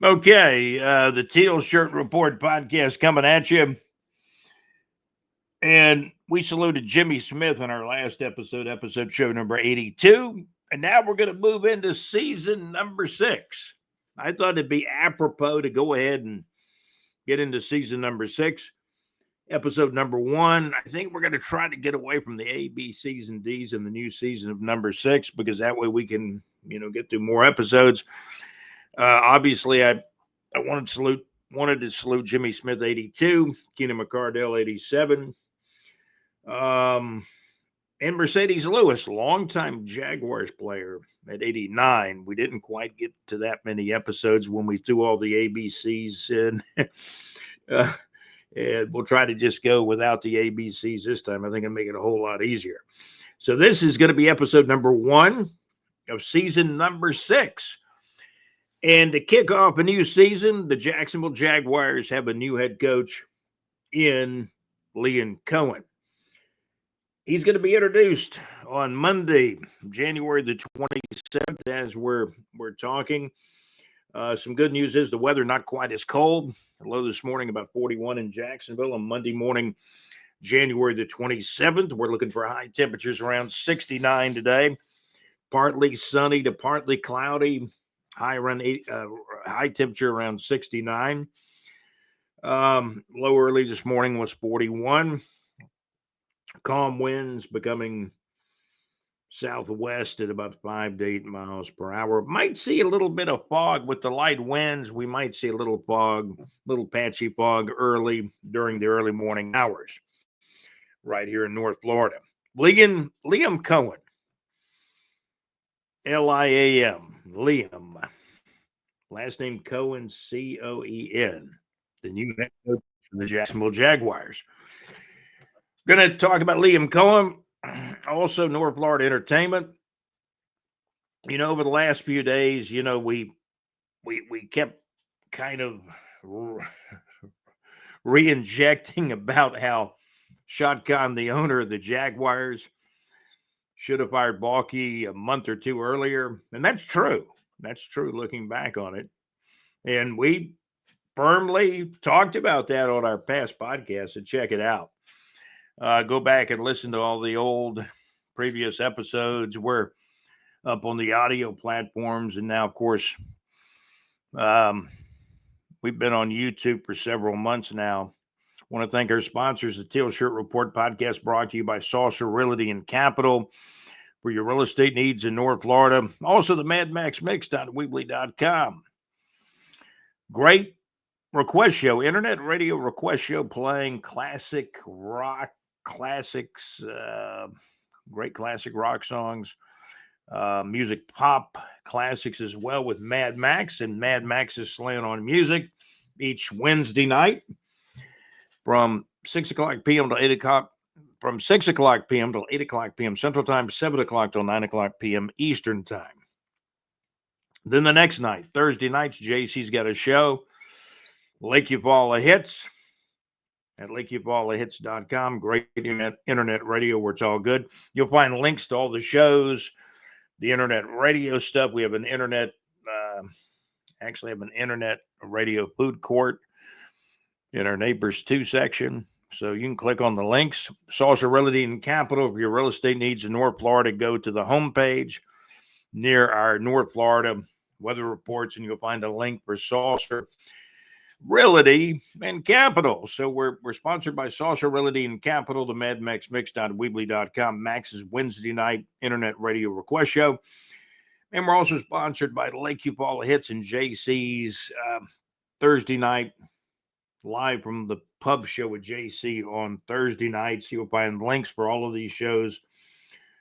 Okay, the Teal Shirt Report podcast coming at you. And we saluted Jimmy Smith in our last episode show number 82. And now we're going to move into season number 6. I thought it'd be apropos to go ahead and get into season number 6. Episode number 1. I think we're going to try to get away from the A, B, C's, and D's in the new season of number 6, because that way we can, get through more episodes. Obviously, I wanted to salute Jimmy Smith 82, Keenan McCardell 87, and Mercedes Lewis, longtime Jaguars player, at 89. We didn't quite get to that many episodes when we threw all the ABCs in. And we'll try to just go without the ABCs this time. I think it'll make it a whole lot easier. So this is going to be episode number 1 of season number 6. And to kick off a new season, the Jacksonville Jaguars have a new head coach in Coen. He's going to be introduced on Monday, January the 27th, as we're talking. Some good news is the weather not quite as cold. Low this morning, about 41 in Jacksonville. On Monday morning, January the 27th, we're looking for high temperatures around 69 today. Partly sunny to partly cloudy. High temperature around 69. Low early this morning was 41. Calm winds becoming southwest at about 5 to 8 miles per hour. Might see a little bit of fog with the light winds. We might see a little patchy fog during the early morning hours right here in North Florida. Liam Coen, Liam, Liam. Last name Coen, Coen, the new head coach for the Jacksonville Jaguars. Going to talk about Liam Coen, also North Florida Entertainment. Over the last few days, we kept kind of re-injecting about how Shad Khan, the owner of the Jaguars, should have fired Balky a month or two earlier. And that's true. That's true looking back on it. And we firmly talked about that on our past podcast, so check it out. Go back and listen to all the old previous episodes. We're up on the audio platforms. And now, of course, we've been on YouTube for several months now. I want to thank our sponsors, the Teal Shirt Report podcast, brought to you by Saucer Realty and Capital for your real estate needs in North Florida. Also, the Mad Max Mix.weebly.com. Great request show, internet radio request show, playing classic rock classics, great classic rock songs, music pop classics as well with Mad Max and Mad Max's Slant on Music each Wednesday night from 6 o'clock p.m. to 8 o'clock. From 6 o'clock p.m. till 8 o'clock p.m. Central Time, 7 o'clock till 9 o'clock p.m. Eastern Time. Then the next night, Thursday nights, JC's got a show, Lake Eufaula Hits, at lakeeufaulahits.com. Great internet radio where it's all good. You'll find links to all the shows, the internet radio stuff. We have an internet radio food court in our Neighbors 2 section. So you can click on the links. Saucer Realty and Capital for your real estate needs in North Florida. Go to the homepage near our North Florida weather reports, and you'll find a link for Saucer Realty and Capital. So we're sponsored by Saucer Realty and Capital, the Mad Max Mix.weebly.com, Max's Wednesday night internet radio request show. And we're also sponsored by Lake Eufaula Hits and JC's Thursday night live from the pub show with JC on Thursday nights. You'll find links for all of these shows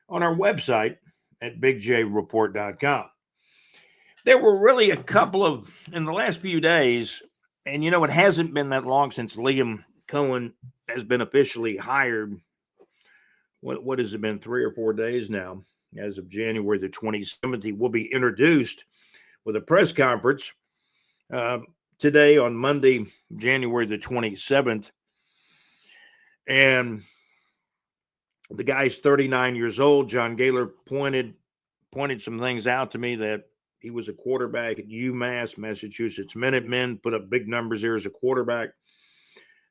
on our website at bigjreport.com. There were really a couple of, in the last few days, and it hasn't been that long since Liam Coen has been officially hired. What has it been, 3 or 4 days now? As of January the 27th, he will be introduced with a press conference today on Monday, January the 27th. And the guy's 39 years old. John Gaylor pointed some things out to me that He was a quarterback at UMass, Massachusetts Minutemen, put up big numbers there as a quarterback.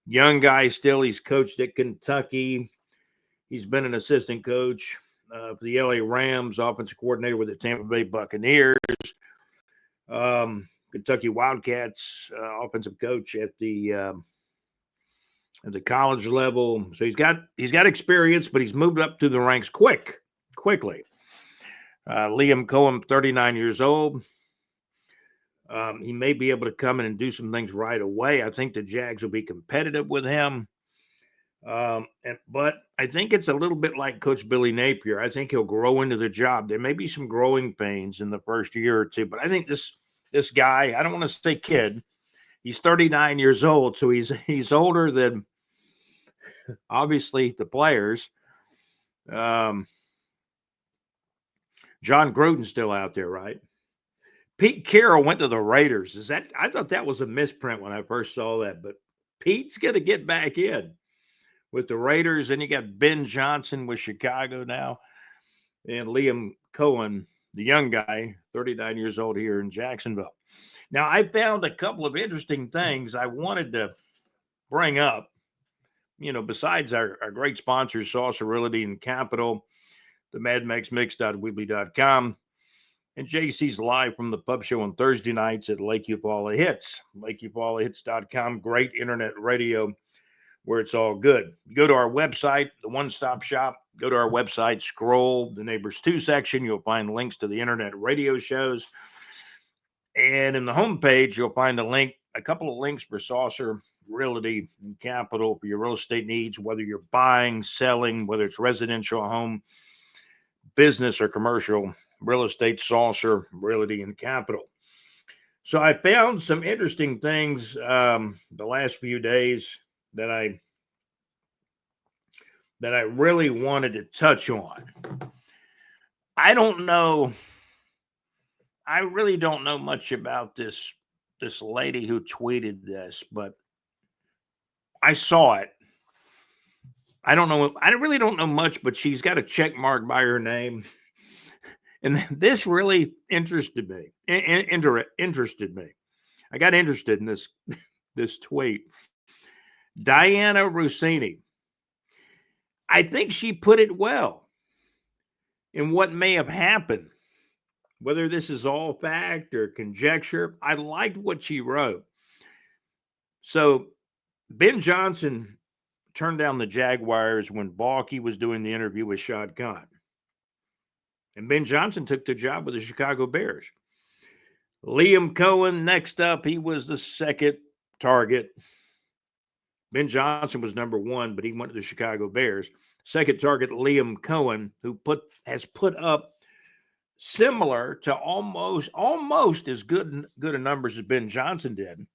Young guy still. He's coached at Kentucky. He's been an assistant coach for the LA Rams, offensive coordinator with the Tampa Bay Buccaneers, Kentucky Wildcats, offensive coach at the college level. So he's got experience, but he's moved up through the ranks quickly. Liam Coen, 39 years old. He may be able to come in and do some things right away. I think the Jags will be competitive with him. But I think it's a little bit like Coach Billy Napier. I think he'll grow into the job. There may be some growing pains in the first year or two, but I think this guy, I don't want to say kid, he's 39 years old, so he's older than obviously the players. John Gruden's still out there, right? Pete Carroll went to the Raiders. I thought that was a misprint when I first saw that, but Pete's going to get back in with the Raiders. And you got Ben Johnson with Chicago now, and Liam Coen, the young guy, 39 years old here in Jacksonville. Now, I found a couple of interesting things I wanted to bring up, besides our great sponsors, Saucer Realty and Capital, the MadMaxMix.weebly.com, and JC's live from the pub show on Thursday nights at Lake Eufaula Hits, LakeEufalaHits.com, great internet radio where it's all good. Go to our website, the one-stop shop. Go to our website, scroll the Neighbors 2 section. You'll find links to the internet radio shows. And in the homepage, you'll find a couple of links for Saucer Realty and Capital for your real estate needs, whether you're buying, selling, whether it's residential home, business, or commercial real estate. Saucer Realty and Capital. So I found some interesting things the last few days that I really wanted to touch on. I really don't know much about this lady who tweeted this, but I saw it. I really don't know much, but she's got a check mark by her name. And this really interested me. Interested me. I got interested in this tweet. Diana Rossini. I think she put it well in what may have happened. Whether this is all fact or conjecture, I liked what she wrote. So Ben Johnson turned down the Jaguars when Balky was doing the interview with Shad Khan. And Ben Johnson took the job with the Chicago Bears. Liam Coen, next up, he was the second target. Ben Johnson was number one, but he went to the Chicago Bears. Second target, Liam Coen, who has put up similar to almost as good a numbers as Ben Johnson did.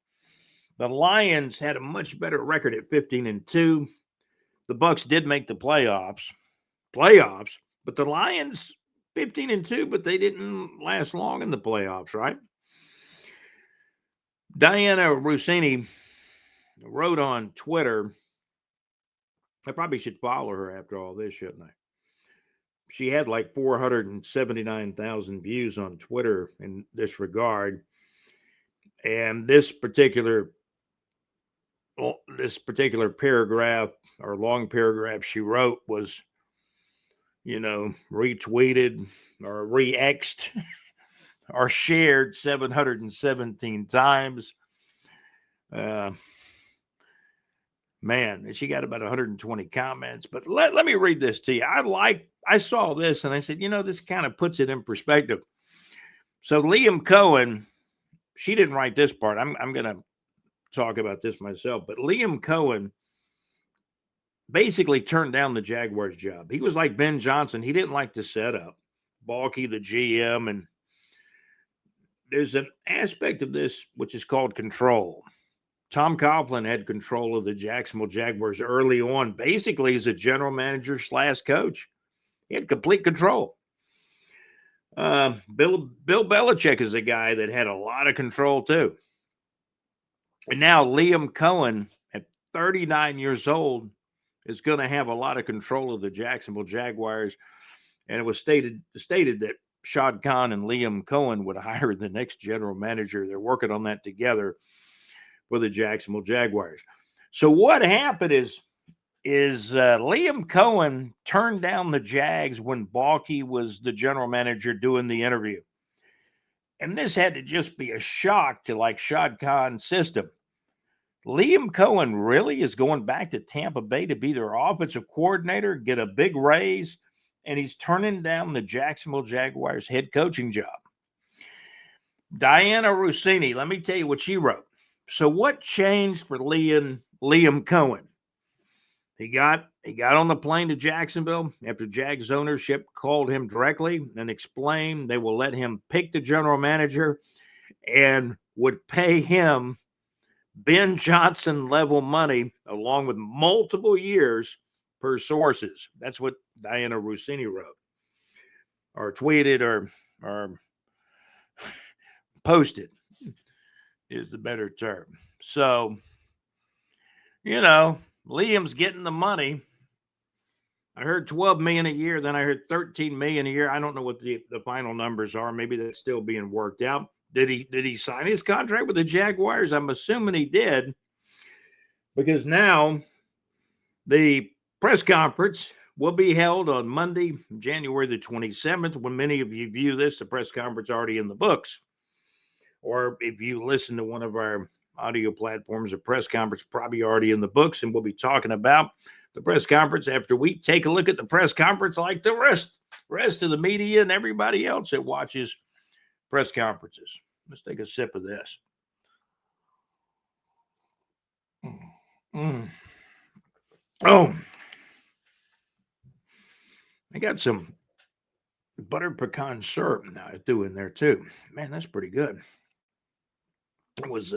The Lions had a much better record at 15-2. The Bucks did make the playoffs, but the Lions 15-2, but they didn't last long in the playoffs, right? Diana Rossini wrote on Twitter. I probably should follow her after all this, shouldn't I? She had like 479,000 views on Twitter in this regard. And this particular paragraph or long paragraph she wrote was, retweeted or re-X'd or shared 717 times. Man, she got about 120 comments. But let me read this to you. I saw this and I said, this kind of puts it in perspective. So Liam Coen, she didn't write this part. I'm going to talk about this myself. But Liam Coen basically turned down the Jaguars job. He was like Ben Johnson. He didn't like the setup. Balky, the GM, and there's an aspect of this which is called control. Tom Coughlin had control of the Jacksonville Jaguars early on, basically as a general manager / coach. He had complete control. Bill Belichick is a guy that had a lot of control too. And now Liam Coen, at 39 years old, is going to have a lot of control of the Jacksonville Jaguars. And it was stated that Shad Khan and Liam Coen would hire the next general manager. They're working on that together for the Jacksonville Jaguars. So what happened is Liam Coen turned down the Jags when Balky was the general manager doing the interview. And this had to just be a shock to like Shad Khan's system. Liam Coen really is going back to Tampa Bay to be their offensive coordinator, get a big raise, and he's turning down the Jacksonville Jaguars head coaching job. Diana Rossini, let me tell you what she wrote. So what changed for Liam Coen? He got on the plane to Jacksonville after Jags ownership called him directly and explained they will let him pick the general manager and would pay him Ben Johnson level money along with multiple years per sources. That's what Diana Rossini wrote or tweeted or posted is the better term. So, Liam's getting the money. I heard $12 million a year, then I heard $13 million a year. I don't know what the final numbers are. Maybe that's still being worked out. Did he sign his contract with the Jaguars? I'm assuming he did, because now the press conference will be held on Monday, January the 27th. When many of you view this, the press conference already in the books. Or if you listen to one of our audio platforms, a press conference probably already in the books, and we'll be talking about the press conference after we take a look at the press conference like the rest of the media and everybody else that watches press conferences. Let's take a sip of this. Oh, I got some buttered pecan syrup now I threw in there too. Man, that's pretty good. It was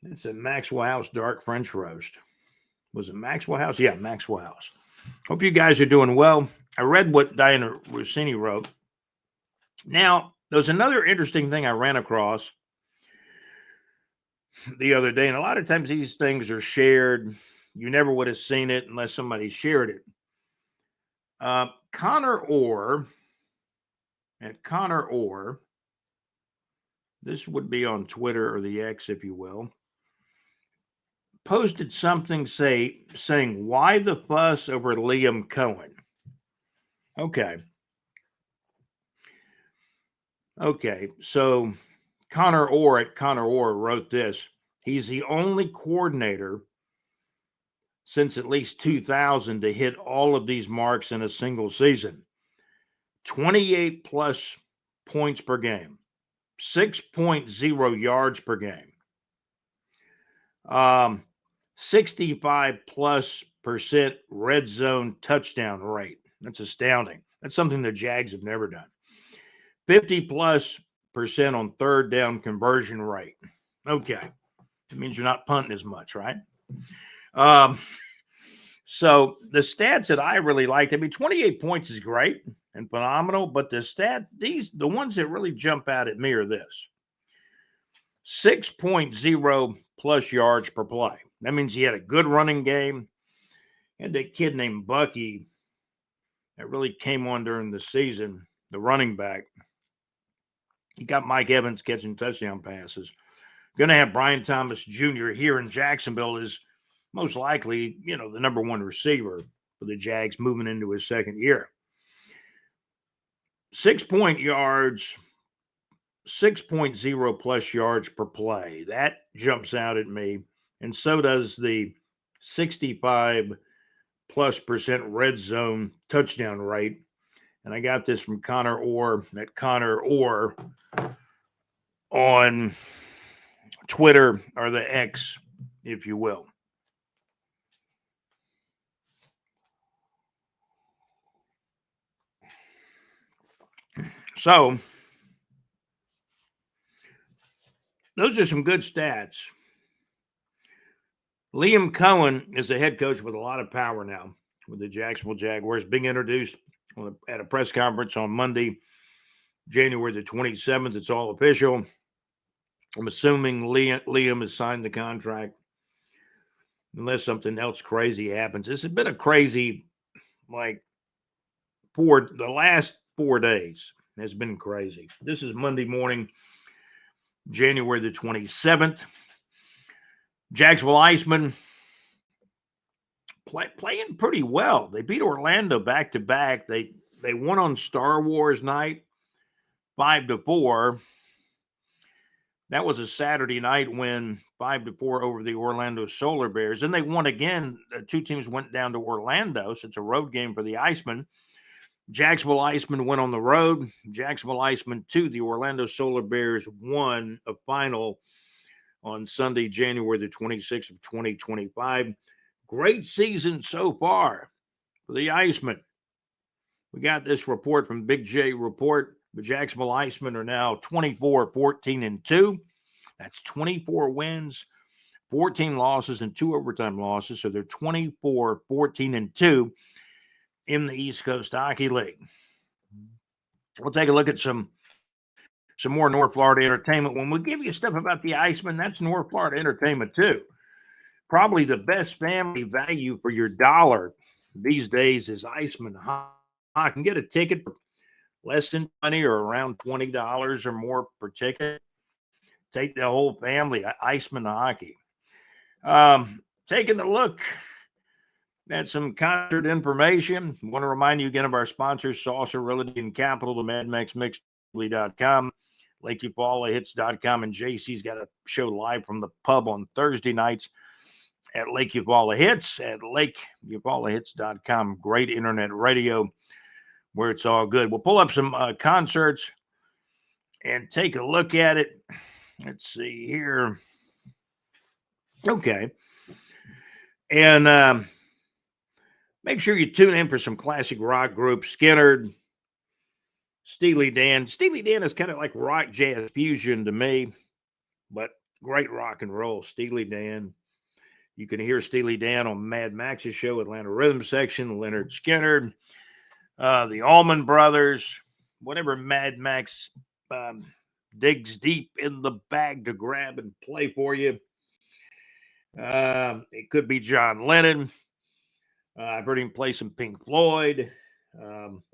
it's a Maxwell House dark French roast. Was it Maxwell House? Yeah, Maxwell House. Hope you guys are doing well. I read what Diana Rossini wrote. Now, there's another interesting thing I ran across the other day, and a lot of times these things are shared. You never would have seen it unless somebody shared it. Connor Orr, this would be on Twitter or the X, if you will, posted something saying, why the fuss over Liam Coen? Okay, so Connor Orr wrote this. He's the only coordinator since at least 2000 to hit all of these marks in a single season. 28 plus points per game, 6.0 yards per game, 65+% red zone touchdown rate. That's astounding. That's something the Jags have never done. 50+% on third down conversion rate. Okay. It means you're not punting as much, right? So the stats that I really liked, 28 points is great and phenomenal, but the ones that really jump out at me are this. 6.0 plus yards per play. That means he had a good running game. And that kid named Bucky that really came on during the season, the running back. He got Mike Evans catching touchdown passes. Going to have Brian Thomas Jr. here in Jacksonville is most likely, the number one receiver for the Jags moving into his second year. 6.0 yards, 6.0 plus yards per play. That jumps out at me. And so does the 65+% red zone touchdown rate. And I got this from Connor Orr on Twitter or the X, if you will. So those are some good stats. Liam Coen is a head coach with a lot of power now with the Jacksonville Jaguars, being introduced at a press conference on Monday, January the 27th. It's all official. I'm assuming Liam has signed the contract unless something else crazy happens. This has been a crazy, for the last 4 days. Has been crazy. This is Monday morning, January the 27th. Jacksonville Icemen playing pretty well. They beat Orlando back-to-back. They won on Star Wars night, 5-4. That was a Saturday night win, 5-4 over the Orlando Solar Bears. And they won again. The two teams went down to Orlando, so it's a road game for the Icemen. Jacksonville Icemen went on the road. Jacksonville Icemen 2, the Orlando Solar Bears 1, a final on Sunday, January the 26th of 2025. Great season so far for the Icemen. We got this report from Big J Report. The Jacksonville Icemen are now 24-14-2. That's 24 wins, 14 losses, and 2 overtime losses. So they're 24-14-2 in the East Coast Hockey League. We'll take a look at some more North Florida entertainment. When we give you stuff about the Icemen, that's North Florida entertainment too. Probably the best family value for your dollar these days is Icemen Hockey. You can get a ticket for less than $20 or around $20 or more per ticket. Take the whole family, Icemen Hockey. Taking a look at some concert information. I want to remind you again of our sponsors, Saucer Realty and Capital, the MadMaxMix.com, LakeUpalaHits.com, and JC's got a show live from the pub on Thursday nights at Lake Eufaula Hits at LakeUpalaHits.com. Great internet radio where it's all good. We'll pull up some concerts and take a look at it. Let's see here. Okay. And make sure you tune in for some classic rock groups. Skynyrd, Steely Dan. Steely Dan is kind of like rock jazz fusion to me, but great rock and roll. Steely Dan. You can hear Steely Dan on Mad Max's show, Atlanta Rhythm Section, Leonard Skynyrd, the Allman Brothers, whatever Mad Max digs deep in the bag to grab and play for you. It could be John Lennon. I've heard him play some Pink Floyd,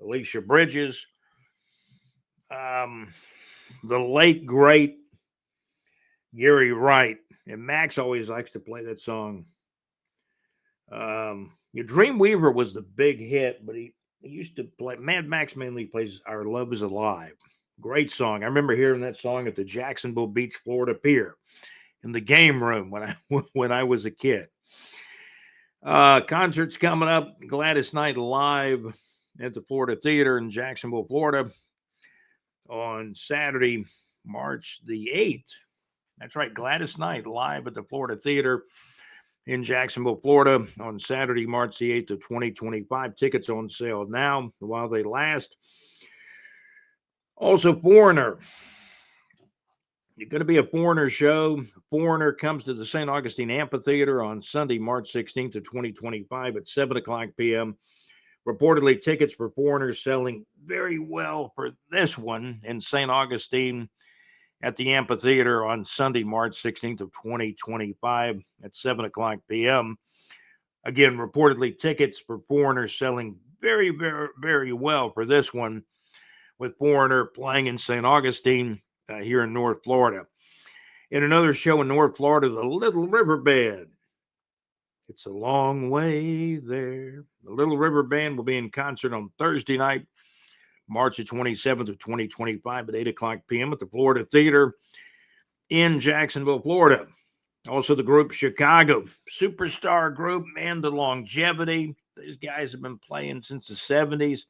Alicia Bridges, the late, great Gary Wright. And Max always likes to play that song. Dreamweaver was the big hit, but he used to play. Mad Max mainly plays Our Love Is Alive. Great song. I remember hearing that song at the Jacksonville Beach, Florida Pier in the game room when I was a kid. Concerts coming up. Gladys Knight live at the Florida Theater in Jacksonville, Florida on Saturday, March the 8th. That's right, Gladys Knight live at the Florida Theater in Jacksonville, Florida on Saturday, March the 8th of 2025. Tickets on sale now while they last. Also, Foreigner. You're going to be a Foreigner show. Foreigner comes to the St. Augustine Amphitheater on Sunday, March 16th of 2025 at 7 o'clock p.m. Reportedly, tickets for Foreigner selling very well for this one in St. Augustine at the amphitheater on Sunday, March 16th of 2025 at 7 o'clock p.m. Again, reportedly, tickets for Foreigner selling very, very, very well for this one, with Foreigner playing in St. Augustine here in North Florida. In another show in North Florida, the Little River Band. It's a long way there. The Little River Band will be in concert on Thursday night, March the 27th of 2025 at 8 o'clock p.m. at the Florida Theater in Jacksonville, Florida. Also, the group Chicago, superstar group, man, the longevity. These guys have been playing since the 70s.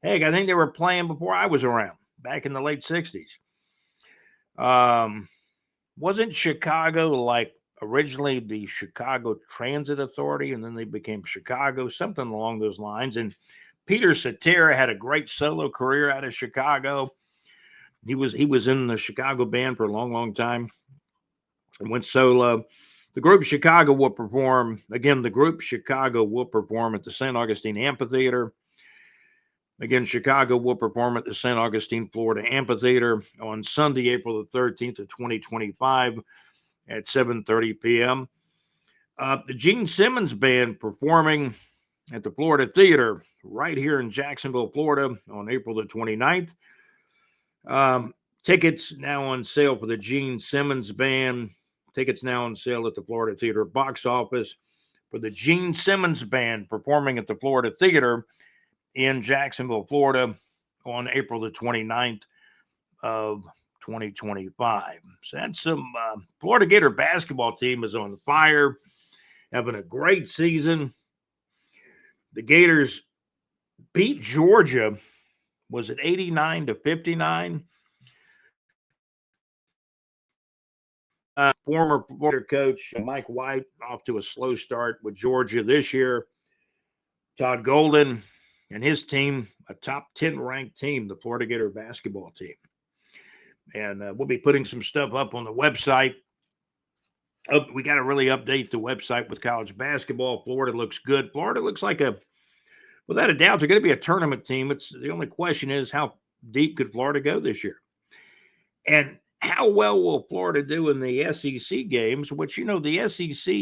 Heck, I think they were playing before I was around, back in the late 60s. Wasn't Chicago like originally the Chicago Transit Authority, and then they became Chicago, something along those lines? And Peter Cetera had a great solo career out of Chicago. He was in the Chicago band for a long, long time and went solo. The group Chicago will perform at the St. Augustine Amphitheater. Again, Chicago will perform at the St. Augustine, Florida Amphitheater on Sunday, April the 13th of 2025 at 7:30 p.m. The Gene Simmons Band performing at the Florida Theater right here in Jacksonville, Florida on April the 29th. Tickets now on sale for the Gene Simmons Band. Tickets now on sale at the Florida Theater box office for the Gene Simmons Band performing at the Florida Theater in Jacksonville, Florida on April the 29th of 2025. So that's some Florida Gator basketball team is on fire, having a great season. The Gators beat Georgia, was it 89-59? Former Florida coach Mike White off to a slow start with Georgia this year. Todd Golden and his team, a top 10 ranked team, the Florida Gator basketball team. And we'll be putting some stuff up on the website. We got to really update the website with college basketball. Florida looks good. Florida looks like without a doubt, they're going to be a tournament team. It's the only question is how deep could Florida go this year? And how well will Florida do in the SEC games, which, the SEC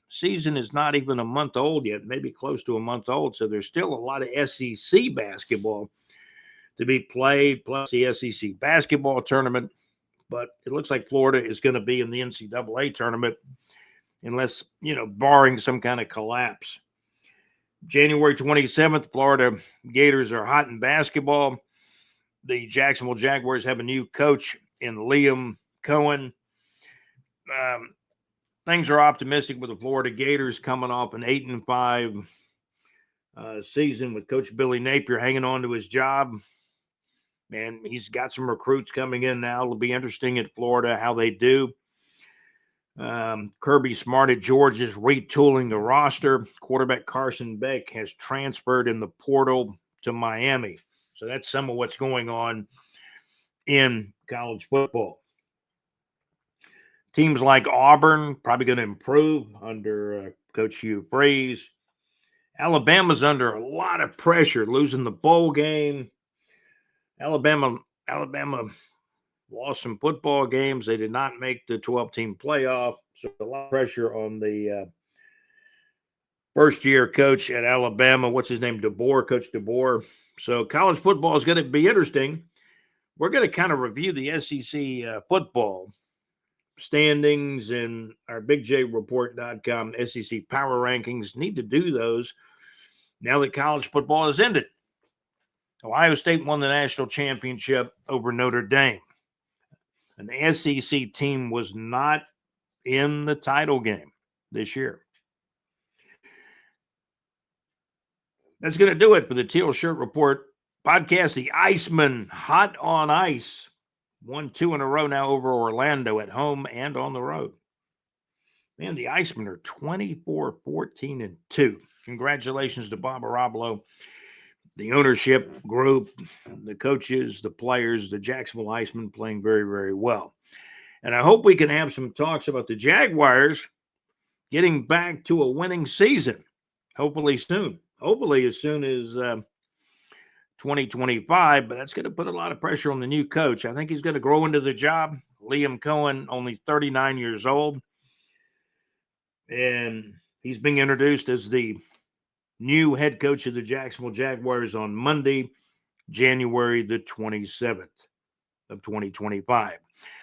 season is not even a month old yet, maybe close to a month old. So there's still a lot of SEC basketball to be played, plus the SEC basketball tournament. But it looks like Florida is going to be in the NCAA tournament unless, barring some kind of collapse. January 27th, Florida Gators are hot in basketball. The Jacksonville Jaguars have a new coach in Liam Coen. Things are optimistic with the Florida Gators coming off an 8-5 season with Coach Billy Napier hanging on to his job. And he's got some recruits coming in now. It'll be interesting at Florida how they do. Kirby Smart at Georgia is retooling the roster. Quarterback Carson Beck has transferred in the portal to Miami. So that's some of what's going on in college football. Teams like Auburn probably going to improve under Coach Hugh Freeze. Alabama's under a lot of pressure, losing the bowl game. Alabama lost some football games. They did not make the 12-team playoff. So a lot of pressure on the first-year coach at Alabama. What's his name? Coach DeBoer. So college football is going to be interesting. We're going to kind of review the SEC football standings and our BigJReport.com SEC power rankings. Need to do those now that college football has ended. Ohio State won the national championship over Notre Dame. And the SEC team was not in the title game this year. That's going to do it for the Teal Shirt Report podcast. The Iceman hot on ice. 1-2 in a row now over Orlando at home and on the road. Man, the Icemen are 24-14-2. Congratulations to Bob Arabalo, the ownership group, the coaches, the players, the Jacksonville Icemen playing very, very well. And I hope we can have some talks about the Jaguars getting back to a winning season, hopefully soon. Hopefully as soon as 2025, but that's going to put a lot of pressure on the new coach. I think he's going to grow into the job. Liam Coen, only 39 years old. And he's being introduced as the new head coach of the Jacksonville Jaguars on Monday, January the 27th of 2025.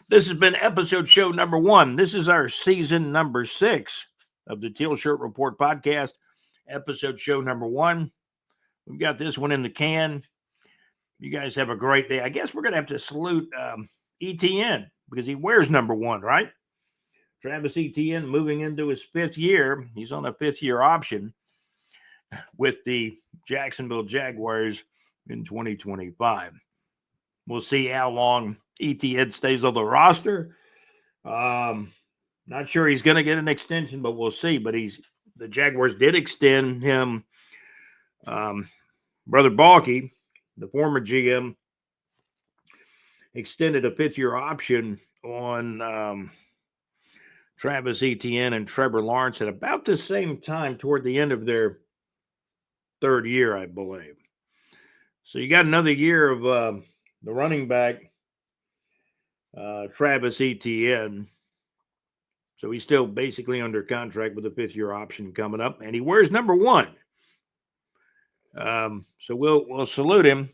This has been episode show number 1. This is our season number 6 of the Teal Shirt Report podcast. Episode show number 1. We've got this one in the can. You guys have a great day. I guess we're going to have to salute ETN because he wears number 1, right? Travis Etienne moving into his 5th year. He's on a 5th-year option with the Jacksonville Jaguars in 2025. We'll see how long Etienne stays on the roster. Not sure he's going to get an extension, but we'll see. But the Jaguars did extend him. Brother Balky, the former GM, extended a 5th-year option on Travis Etienne and Trevor Lawrence at about the same time toward the end of their 3rd year, I believe. So you got another year of the running back, Travis Etienne. So he's still basically under contract with a 5th-year option coming up. And he wears number 1. So we'll salute him.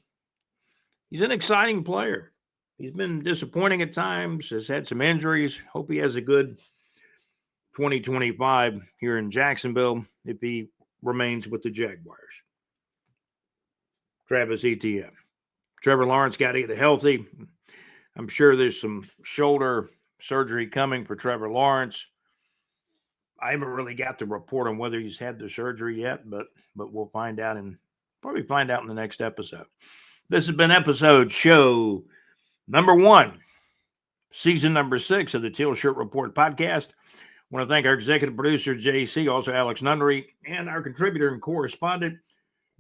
He's an exciting player. He's been disappointing at times, has had some injuries. Hope he has a good 2025 here in Jacksonville if he remains with the Jaguars. Travis Etienne. Trevor Lawrence got to get healthy. I'm sure there's some shoulder surgery coming for Trevor Lawrence. I haven't really got the report on whether he's had the surgery yet, but we'll find out and probably find out in the next episode. This has been show number 1, season number 6 of the Teal Shirt Report podcast. I want to thank our executive producer, JC, also Alex Nunnery, and our contributor and correspondent,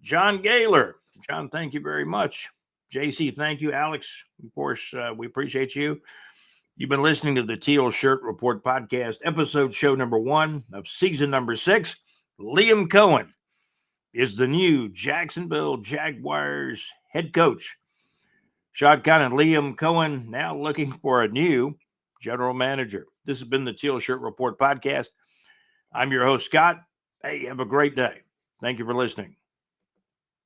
John Gaylor. John, thank you very much. JC, thank you. Alex, of course, we appreciate you. You've been listening to the Teal Shirt Report podcast, show number 1 of season number 6. Liam Coen is the new Jacksonville Jaguars head coach. Shad Khan and Liam Coen now looking for a new general manager. This has been the Teal Shirt Report podcast. I'm your host, Scott. Hey, have a great day. Thank you for listening.